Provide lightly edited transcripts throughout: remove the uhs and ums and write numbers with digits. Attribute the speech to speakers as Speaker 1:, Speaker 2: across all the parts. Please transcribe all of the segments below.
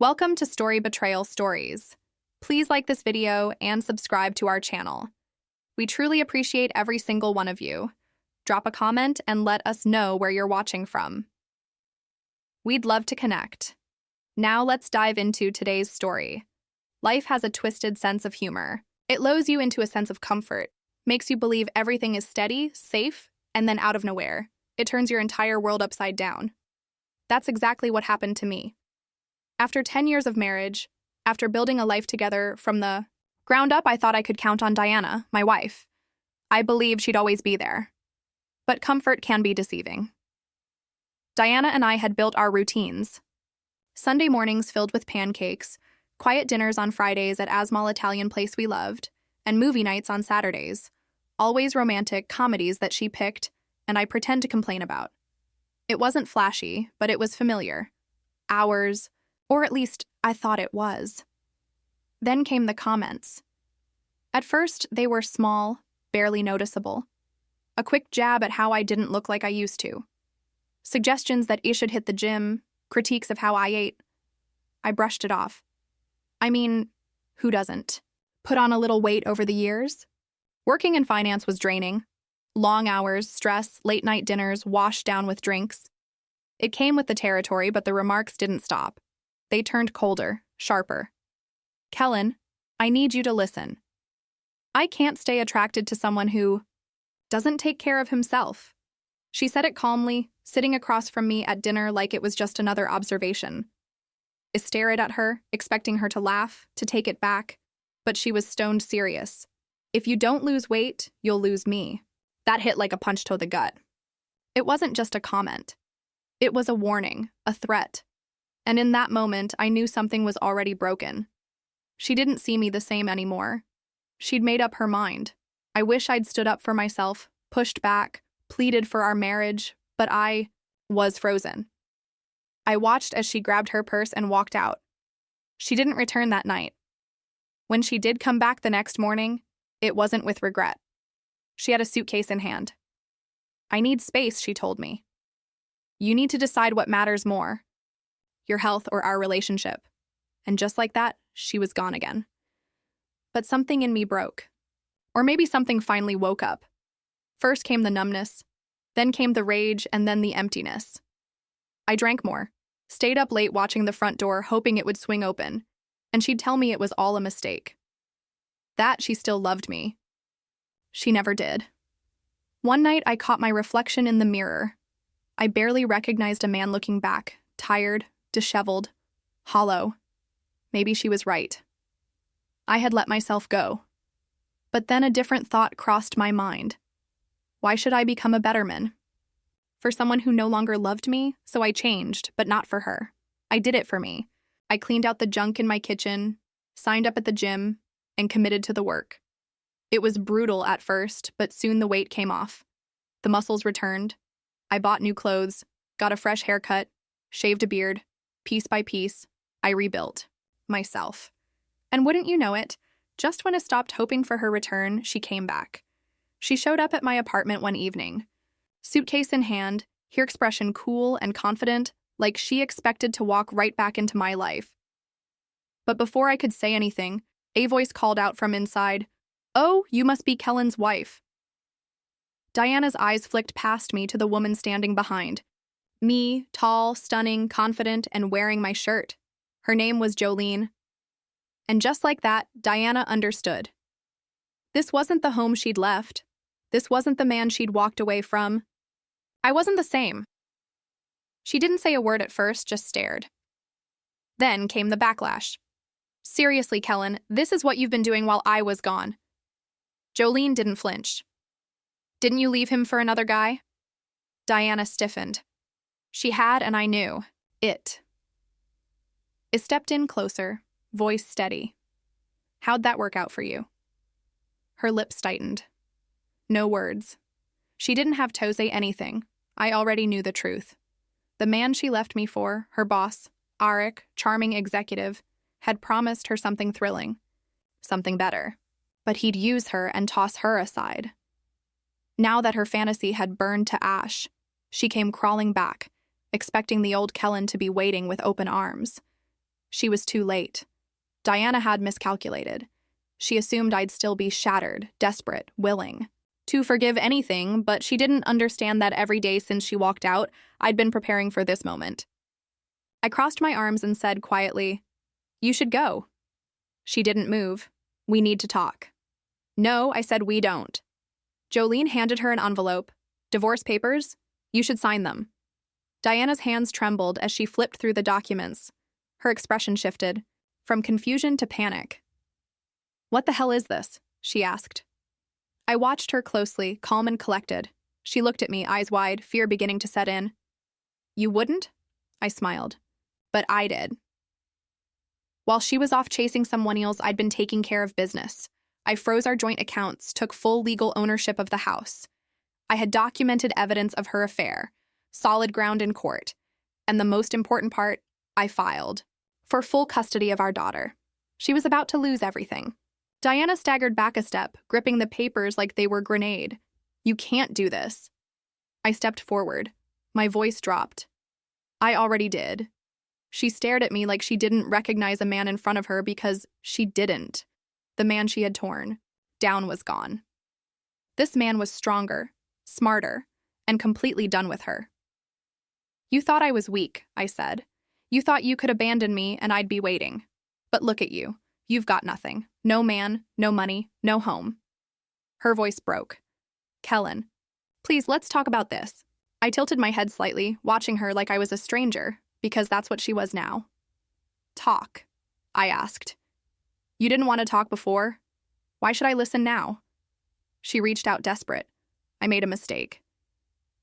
Speaker 1: Welcome to Story Betrayal Stories. Please like this video and subscribe to our channel. We truly appreciate every single one of you. Drop a comment and let us know where you're watching from. We'd love to connect. Now let's dive into today's story. Life has a twisted sense of humor. It lulls you into a sense of comfort, makes you believe everything is steady, safe, and then out of nowhere, it turns your entire world upside down. That's exactly what happened to me. After 10 years of marriage, after building a life together from the ground up, I thought I could count on Diana, my wife. I believed she'd always be there. But comfort can be deceiving. Diana and I had built our routines. Sunday mornings filled with pancakes, quiet dinners on Fridays at Asmal Italian place we loved, and movie nights on Saturdays. Always romantic comedies that she picked, and I pretend to complain about. It wasn't flashy, but it was familiar. Ours. Or at least, I thought it was. Then came the comments. At first, they were small, barely noticeable. A quick jab at how I didn't look like I used to. Suggestions that I should hit the gym, critiques of how I ate. I brushed it off. I mean, who doesn't? Put on a little weight over the years? Working in finance was draining. Long hours, stress, late-night dinners, washed down with drinks. It came with the territory, but the remarks didn't stop. They turned colder, sharper. Kellen, I need you to listen. I can't stay attracted to someone who doesn't take care of himself. She said it calmly, sitting across from me at dinner like it was just another observation. I stared at her, expecting her to laugh, to take it back, but she was stoned serious. If you don't lose weight, you'll lose me. That hit like a punch to the gut. It wasn't just a comment. It was a warning, a threat. And in that moment, I knew something was already broken. She didn't see me the same anymore. She'd made up her mind. I wish I'd stood up for myself, pushed back, pleaded for our marriage, but I was frozen. I watched as she grabbed her purse and walked out. She didn't return that night. When she did come back the next morning, it wasn't with regret. She had a suitcase in hand. I need space, she told me. You need to decide what matters more. Your health or our relationship. And just like that, she was gone again. But something in me broke. Or maybe something finally woke up. First came the numbness, then came the rage, and then the emptiness. I drank more, stayed up late watching the front door, hoping it would swing open, and she'd tell me it was all a mistake. That she still loved me. She never did. One night, I caught my reflection in the mirror. I barely recognized a man looking back, tired, disheveled, hollow. Maybe she was right. I had let myself go. But then a different thought crossed my mind. Why should I become a better man? For someone who no longer loved me, so I changed, but not for her. I did it for me. I cleaned out the junk in my kitchen, signed up at the gym, and committed to the work. It was brutal at first, but soon the weight came off. The muscles returned. I bought new clothes, got a fresh haircut, shaved a beard. Piece by piece, I rebuilt myself. And wouldn't you know it, just when I stopped hoping for her return, she came back. She showed up at my apartment one evening. Suitcase in hand, her expression cool and confident, like she expected to walk right back into my life. But before I could say anything, a voice called out from inside, "Oh, you must be Kellen's wife." Diana's eyes flicked past me to the woman standing behind. Me, tall, stunning, confident, and wearing my shirt. Her name was Jolene. And just like that, Diana understood. This wasn't the home she'd left. This wasn't the man she'd walked away from. I wasn't the same. She didn't say a word at first, just stared. Then came the backlash. Seriously, Kellen, this is what you've been doing while I was gone. Jolene didn't flinch. Didn't you leave him for another guy? Diana stiffened. She had, and I knew. It. I stepped in closer, voice steady. How'd that work out for you? Her lips tightened. No words. She didn't have to say anything. I already knew the truth. The man she left me for, her boss, Arik, charming executive, had promised her something thrilling, something better. But he'd use her and toss her aside. Now that her fantasy had burned to ash, she came crawling back, expecting the old Kellen to be waiting with open arms. She was too late. Diana had miscalculated. She assumed I'd still be shattered, desperate, willing to forgive anything, but she didn't understand that every day since she walked out, I'd been preparing for this moment. I crossed my arms and said quietly, "You should go." She didn't move. "We need to talk." "No," I said, "we don't." Jolene handed her an envelope. "Divorce papers? You should sign them." Diana's hands trembled as she flipped through the documents. Her expression shifted, from confusion to panic. "What the hell is this?" she asked. I watched her closely, calm and collected. She looked at me, eyes wide, fear beginning to set in. "You wouldn't?" I smiled. "But I did." While she was off chasing someone else, I'd been taking care of business. I froze our joint accounts, took full legal ownership of the house. I had documented evidence of her affair, solid ground in court, and the most important part, I filed for full custody of our daughter. She was about to lose everything. Diana staggered back a step, gripping the papers like they were grenade. "You can't do this." I stepped forward. My voice dropped. "I already did." She stared at me like she didn't recognize a man in front of her because she didn't. The man she had torn down was gone. This man was stronger, smarter, and completely done with her. "You thought I was weak," I said. "You thought you could abandon me and I'd be waiting. But look at you. You've got nothing. No man, no money, no home." Her voice broke. "Kellen, please, let's talk about this." I tilted my head slightly, watching her like I was a stranger, because that's what she was now. "Talk," I asked. "You didn't want to talk before? Why should I listen now?" She reached out desperate. I made a mistake.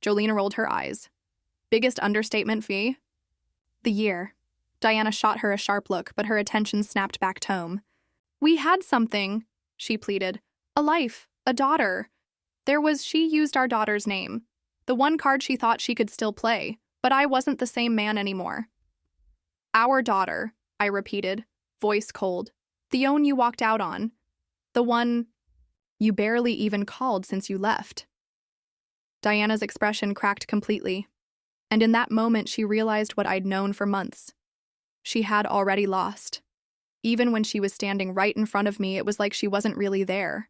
Speaker 1: Jolena rolled her eyes. "Biggest understatement, Fee?" "The year." Diana shot her a sharp look, but her attention snapped back to home. "We had something," she pleaded. "A life, a daughter. She used our daughter's name. The one card she thought she could still play, but I wasn't the same man anymore." "Our daughter," I repeated, voice cold. "The own you walked out on. The one you barely even called since you left." Diana's expression cracked completely, and in that moment she realized what I'd known for months. She had already lost. Even when she was standing right in front of me, it was like she wasn't really there.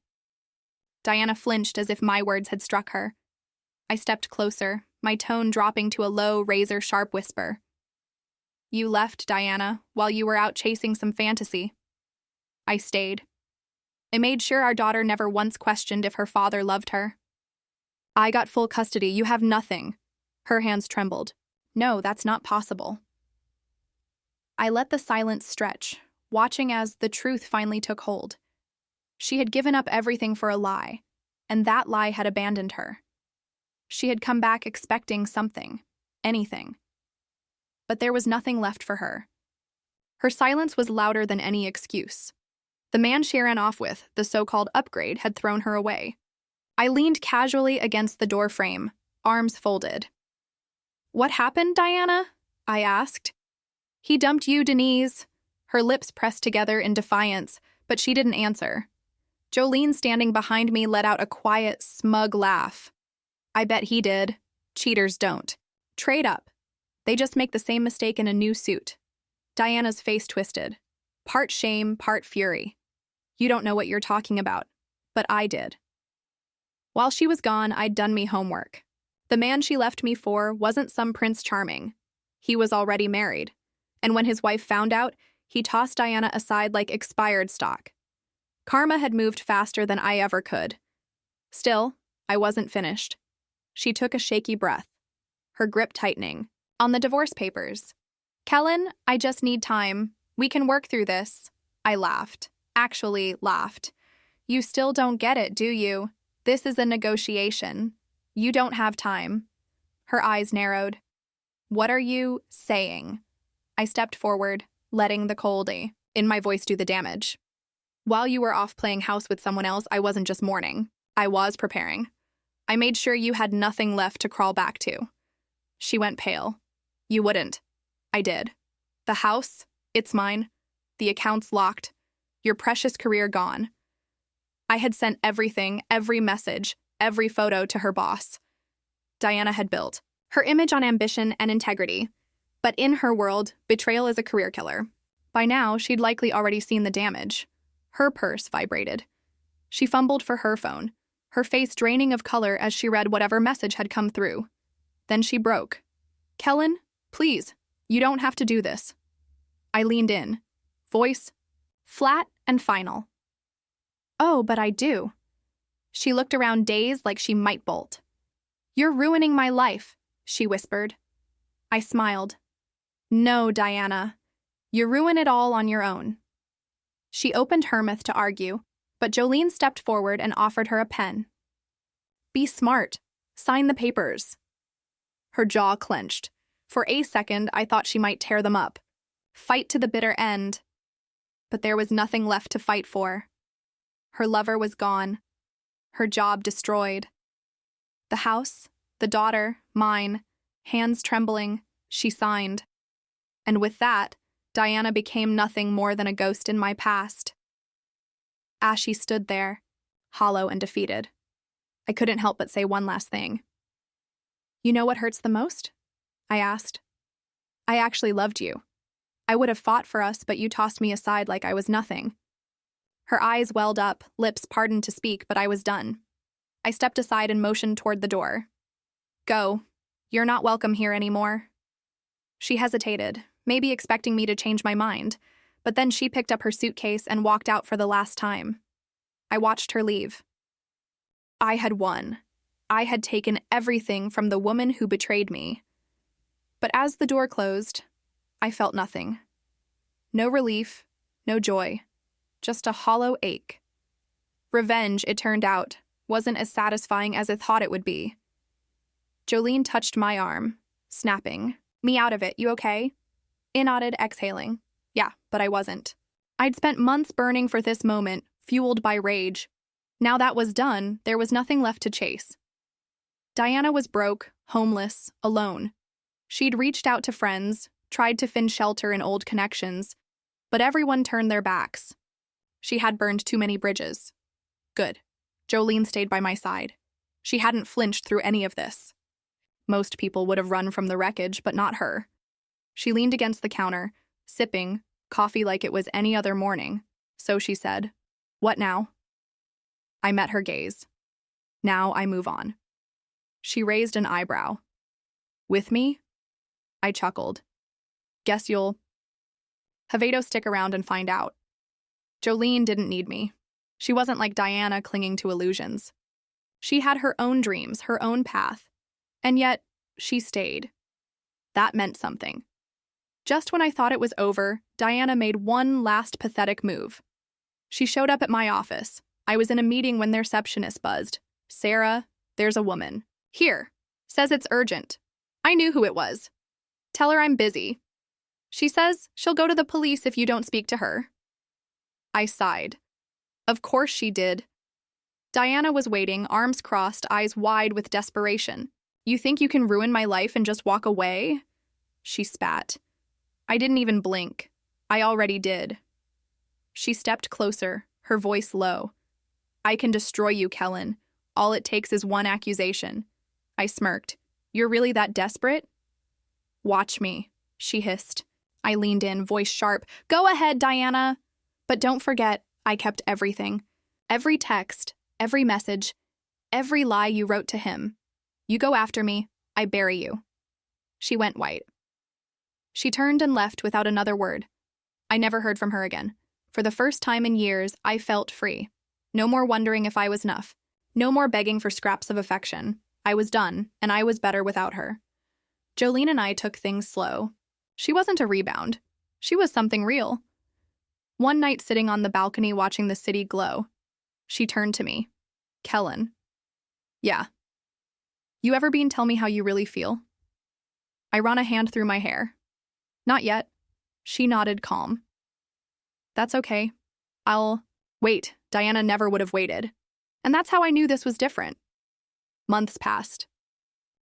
Speaker 1: Diana flinched as if my words had struck her. I stepped closer, my tone dropping to a low, razor-sharp whisper. "You left, Diana, while you were out chasing some fantasy." I stayed. I made sure our daughter never once questioned if her father loved her. "I got full custody. You have nothing." Her hands trembled. "No, that's not possible." I let the silence stretch, watching as the truth finally took hold. She had given up everything for a lie, and that lie had abandoned her. She had come back expecting something, anything. But there was nothing left for her. Her silence was louder than any excuse. The man she ran off with, the so-called upgrade, had thrown her away. I leaned casually against the door frame, arms folded. "What happened, Diana?" I asked. "He dumped you, Denise." Her lips pressed together in defiance, but she didn't answer. Jolene, standing behind me, let out a quiet, smug laugh. "I bet he did. Cheaters don't. Trade up. They just make the same mistake in a new suit." Diana's face twisted. Part shame, part fury. "You don't know what you're talking about. But I did." While she was gone, I'd done me homework. The man she left me for wasn't some Prince Charming. He was already married. And when his wife found out, he tossed Diana aside like expired stock. Karma had moved faster than I ever could. Still, I wasn't finished. She took a shaky breath, her grip tightening. "On the divorce papers." "Kellen, I just need time. We can work through this." I laughed. Actually laughed. "You still don't get it, do you? This is a negotiation. You don't have time." Her eyes narrowed. "What are you saying?" I stepped forward, letting the coldness in my voice do the damage. "While you were off playing house with someone else, I wasn't just mourning. I was preparing. I made sure you had nothing left to crawl back to." She went pale. "You wouldn't." I did. "The house, it's mine. The account's locked. Your precious career gone." I had sent everything, every message, every photo to her boss. Diana had built her image on ambition and integrity. But in her world, betrayal is a career killer. By now, she'd likely already seen the damage. Her purse vibrated. She fumbled for her phone, her face draining of color as she read whatever message had come through. Then she broke. "Kellen, please, you don't have to do this." I leaned in, voice flat and final. "Oh, but I do." She looked around dazed like she might bolt. "You're ruining my life," she whispered. I smiled. "No, Diana. You ruin it all on your own." She opened her mouth to argue, but Jolene stepped forward and offered her a pen. "Be smart. Sign the papers." Her jaw clenched. For a second, I thought she might tear them up. Fight to the bitter end. But there was nothing left to fight for. Her lover was gone. Her job destroyed. The house, the daughter, mine, hands trembling, she signed. And with that, Diana became nothing more than a ghost in my past. Ashy stood there, hollow and defeated. I couldn't help but say one last thing. "You know what hurts the most?" I asked. "I actually loved you. I would have fought for us, but you tossed me aside like I was nothing." Her eyes welled up, lips parted to speak, but I was done. I stepped aside and motioned toward the door. "Go. You're not welcome here anymore." She hesitated, maybe expecting me to change my mind, but then she picked up her suitcase and walked out for the last time. I watched her leave. I had won. I had taken everything from the woman who betrayed me. But as the door closed, I felt nothing. No relief, no joy, just a hollow ache. Revenge, it turned out, wasn't as satisfying as I thought it would be. Jolene touched my arm, snapping, "Me out of it, you okay?" I nodded, exhaling. Yeah, but I wasn't. I'd spent months burning for this moment, fueled by rage. Now that was done, there was nothing left to chase. Diana was broke, homeless, alone. She'd reached out to friends, tried to find shelter in old connections, but everyone turned their backs. She had burned too many bridges. Good. Jolene stayed by my side. She hadn't flinched through any of this. Most people would have run from the wreckage, but not her. She leaned against the counter, sipping, coffee like it was any other morning. So she said, "What now?" I met her gaze. "Now I move on." She raised an eyebrow. "With me?" I chuckled. "Guess you'll have to stick around and find out." Jolene didn't need me. She wasn't like Diana clinging to illusions. She had her own dreams, her own path. And yet, she stayed. That meant something. Just when I thought it was over, Diana made one last pathetic move. She showed up at my office. I was in a meeting when their receptionist buzzed. "Sarah, there's a woman. Here. Says it's urgent." I knew who it was. "Tell her I'm busy." She says she'll go to the police if you don't speak to her. I sighed. Of course she did. Diana was waiting, arms crossed, eyes wide with desperation. "You think you can ruin my life and just walk away?" She spat. I didn't even blink. I already did. She stepped closer, her voice low. "I can destroy you, Kellen. All it takes is one accusation." I smirked. "You're really that desperate?" "Watch me," she hissed. I leaned in, voice sharp. "Go ahead, Diana." But don't forget, I kept everything. Every text, every message, every lie you wrote to him. You go after me, I bury you. She went white. She turned and left without another word. I never heard from her again. For the first time in years, I felt free. No more wondering if I was enough. No more begging for scraps of affection. I was done, and I was better without her. Jolene and I took things slow. She wasn't a rebound. She was something real. One night sitting on the balcony watching the city glow, she turned to me. "Kellen." "Yeah." "You ever been tell me how you really feel?" I ran a hand through my hair. "Not yet." She nodded, calm. "That's okay. I'll wait." Diana never would have waited. And that's how I knew this was different. Months passed.